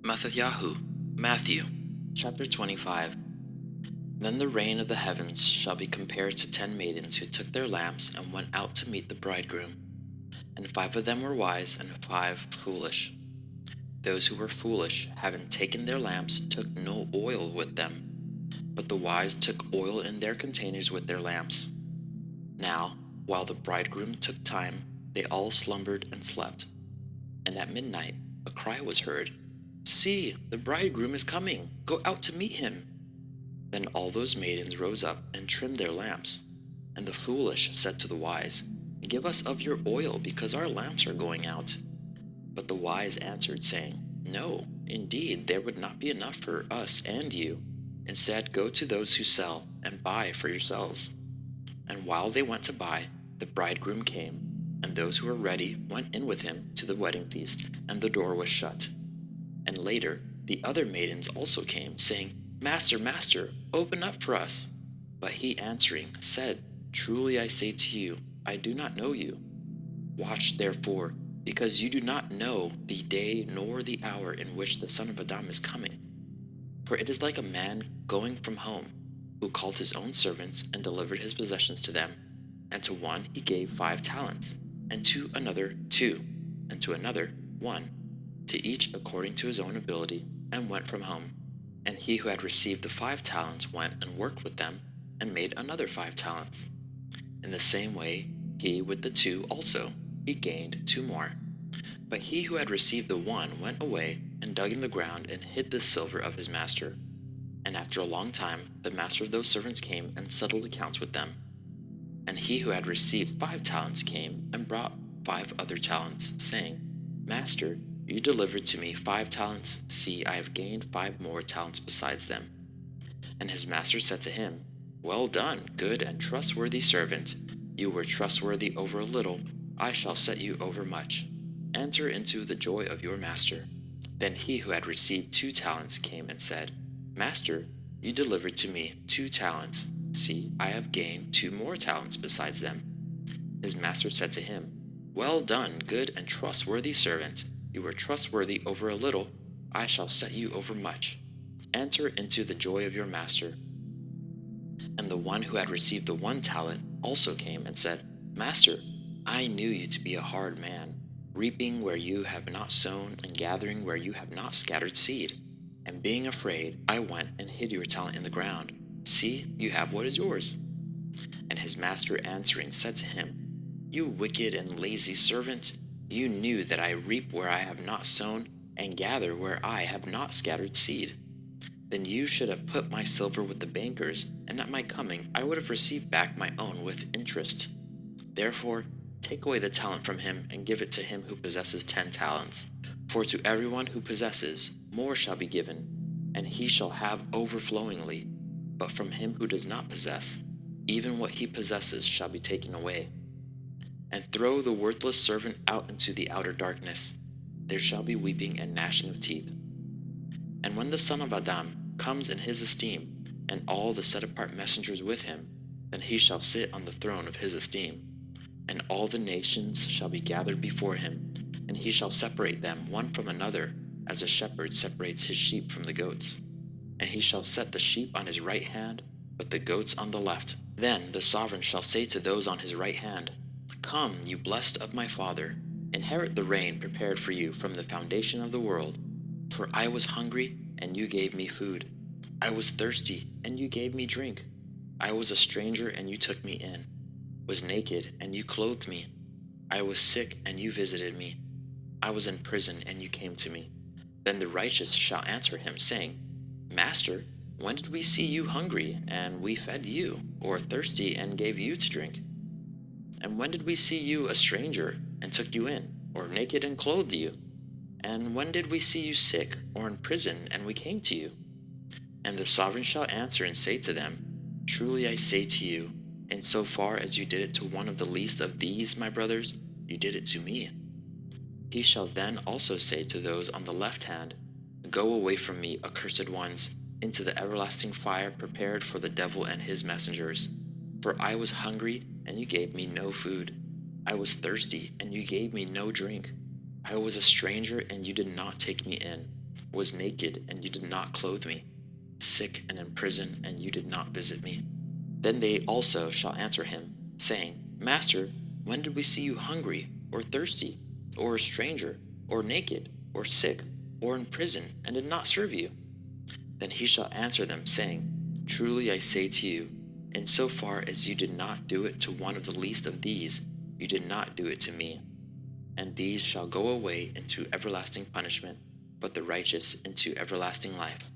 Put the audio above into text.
MxxYhu Matthew chapter 25. Then the reign of the heavens shall be compared to 10 maidens who took their lamps and went out to meet the bridegroom. And 5 of them were wise and 5 foolish. Those who were foolish, having taken their lamps, took no oil with them, but the wise took oil in their containers with their lamps. Now, while the bridegroom took time, they all slumbered and slept. And at midnight a cry was heard, "See, the bridegroom is coming, go out to meet him." Then all those maidens rose up and trimmed their lamps. And the foolish said to the wise, "Give us of your oil, because our lamps are going out." But the wise answered, saying, "No, indeed, there would not be enough for us and you. Instead, go to those who sell, and buy for yourselves." And while they went to buy, the bridegroom came, and those who were ready went in with him to the wedding feast, and the door was shut. And later the other maidens also came, saying, "Master, Master, open up for us." But he answering said, "Truly I say to you, I do not know you. Watch therefore, because you do not know the day nor the hour in which the Son of Adam is coming. For it is like a man going from home, who called his own servants and delivered his possessions to them. And to one he gave 5 talents, and to another 2, and to another 1, to each according to his own ability, and went from home. And he who had received the 5 talents went and worked with them, and made another 5 talents. In the same way he with the 2 also, he gained 2 more. But he who had received the 1 went away, and dug in the ground, and hid the silver of his master. And after a long time the master of those servants came and settled accounts with them. And he who had received 5 talents came and brought 5 other talents, saying, "Master, you delivered to me 5 talents. See, I have gained 5 more talents besides them." And his master said to him, "Well done, good and trustworthy servant. You were trustworthy over a little, I shall set you over much. Enter into the joy of your master." Then he who had received 2 talents came and said, "Master, you delivered to me 2 talents. See, I have gained 2 more talents besides them." His master said to him, "Well done, good and trustworthy servant. You were trustworthy over a little, I shall set you over much. Enter into the joy of your master." And the one who had received the 1 talent also came and said, "Master, I knew you to be a hard man, reaping where you have not sown, and gathering where you have not scattered seed. And being afraid, I went and hid your talent in the ground. See, you have what is yours." And his master answering said to him, "You wicked and lazy servant, you knew that I reap where I have not sown, and gather where I have not scattered seed. Then you should have put my silver with the bankers, and at my coming I would have received back my own with interest. Therefore, take away the talent from him, and give it to him who possesses 10 talents. For to everyone who possesses, more shall be given, and he shall have overflowingly. But from him who does not possess, even what he possesses shall be taken away. And throw the worthless servant out into the outer darkness. There shall be weeping and gnashing of teeth. And when the Son of Adam comes in his esteem, and all the set-apart messengers with him, then he shall sit on the throne of his esteem. And all the nations shall be gathered before him, and he shall separate them one from another, as a shepherd separates his sheep from the goats. And he shall set the sheep on his right hand, but the goats on the left. Then the sovereign shall say to those on his right hand, "Come, you blessed of my Father, inherit the reign prepared for you from the foundation of the world. For I was hungry, and you gave me food. I was thirsty, and you gave me drink. I was a stranger, and you took me in. Was naked, and you clothed me. I was sick, and you visited me. I was in prison, and you came to me." Then the righteous shall answer him, saying, "Master, when did we see you hungry, and we fed you, or thirsty, and gave you to drink? And when did we see you a stranger, and took you in, or naked, and clothed you? And when did we see you sick, or in prison, and we came to you?" And the sovereign shall answer and say to them, "Truly I say to you, in so far as you did it to one of the least of these, my brothers, you did it to me." He shall then also say to those on the left hand, "Go away from me, accursed ones, into the everlasting fire prepared for the devil and his messengers. For I was hungry, and you gave me no food. I was thirsty, and you gave me no drink. I was a stranger, and you did not take me in. was naked, and you did not clothe me, sick and in prison, and you did not visit me.' Then they also shall answer him, saying, 'Master, when did we see you hungry, or thirsty, or a stranger, or naked, or sick, or in prison, and did not serve you?' Then he shall answer them, saying, 'Truly I say to you, in so far as you did not do it to one of the least of these, you did not do it to me.' And these shall go away into everlasting punishment, but the righteous into everlasting life."